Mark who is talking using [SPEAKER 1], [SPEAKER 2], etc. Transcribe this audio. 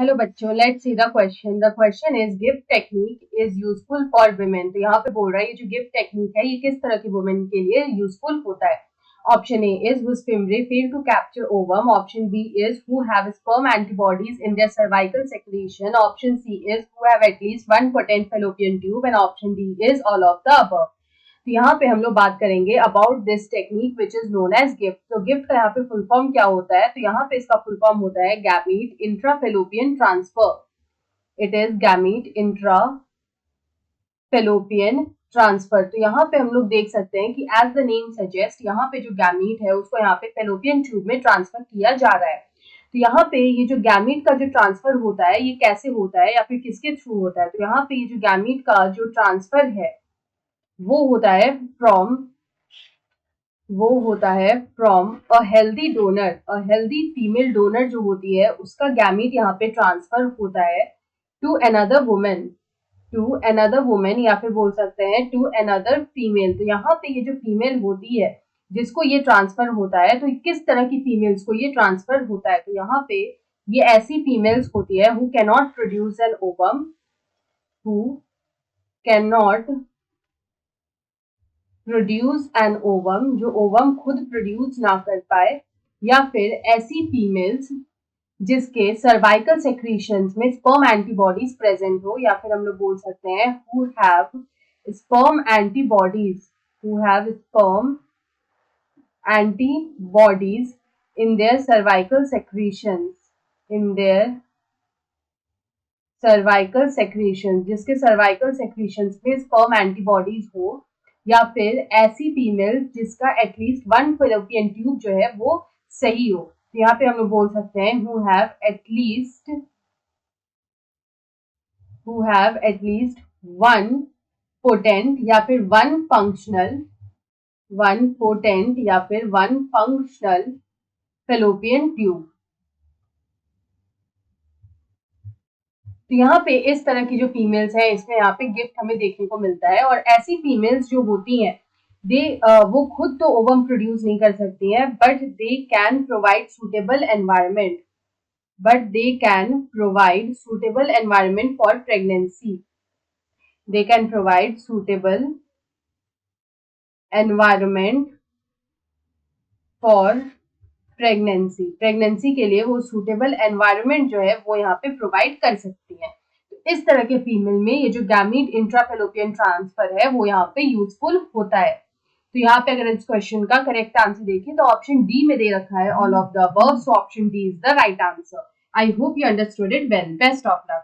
[SPEAKER 1] Hello बच्चों, let's see the question. The question is gift technique is useful for women. तो यहाँ पे बोल रहा है ये जो गिफ्ट टेक्निक है ये किस तरह की वुमेन के लिए यूजफुल होता है। Option A is whose female fail to capture ovum. Option B is who have sperm antibodies in their cervical secretion. Option C is who have at least one potent fallopian tube. And option D is all of the above. तो यहाँ पे हम लोग बात करेंगे about this technique which is known as gift. तो gift का यहाँ पे फुल फॉर्म क्या होता है, तो यहाँ पे इसका फुल फॉर्म होता है gamete intrafallopian transfer. It is gamete intrafallopian transfer. तो यहाँ पे हम लोग देख सकते हैं कि एज द नेम सजेस्ट यहाँ पे जो गैमीट है उसको यहाँ पे फेलोपियन ट्यूब में ट्रांसफर किया जा रहा है। तो यहाँ पे ये जो गैमीट का जो ट्रांसफर होता है ये कैसे होता है या फिर किसके थ्रू होता है, तो यहाँ पे ये जो गैमीट का जो ट्रांसफर है वो होता है from a healthy donor. A healthy female donor जो होती है उसका गैमीट यहाँ पे ट्रांसफर होता है टू अनदर वुमेन या फिर बोल सकते हैं टू अनदर फीमेल। तो यहाँ पे ये जो फीमेल होती है जिसको ये ट्रांसफर होता है, तो किस तरह की फीमेल्स को ये ट्रांसफर होता है, तो यहाँ पे ये ऐसी फीमेल्स होती है who can not produce an ovum, who can not produce an ovum, जो ओवम खुद प्रोड्यूस ना कर पाए, या फिर ऐसी फीमेल्स जिसके सर्वाइकल सेक्रीशंस में स्पर्म एंटीबॉडीज प्रेजेंट हो, या फिर हम लोग बोल सकते हैं who have sperm antibodies in their cervical secretions, जिसके सर्वाइकल सेक्रीशंस में स्पर्म एंटीबॉडीज हो, या फिर ऐसी फीमेल जिसका एटलीस्ट वन फेलोपियन ट्यूब जो है वो सही हो। तो यहाँ पे हम लोग बोल सकते हैं who have at least one potent या फिर वन फंक्शनल फेलोपियन ट्यूब। तो यहाँ पे इस तरह की जो फीमेल्स है इसमें यहाँ पे गिफ्ट हमें देखने को मिलता है। और ऐसी फीमेल्स जो होती हैं वो खुद तो ओवम प्रोड्यूस नहीं कर सकती हैं, but they can provide suitable environment for pregnancy. They can provide suitable environment for pregnancy के लिए वो सूटेबल एनवायरनमेंट जो है वो यहाँ पे प्रोवाइड कर सकती है। तो इस तरह के फीमेल में ये जो गैमीट इंट्राफेलोपियन ट्रांसफर है वो यहाँ पे यूजफुल होता है। तो यहाँ पे अगर इस क्वेश्चन का करेक्ट आंसर देखें तो ऑप्शन डी में दे रखा है all of the above, so option D is the right answer. I hope you understood it well. Best of luck.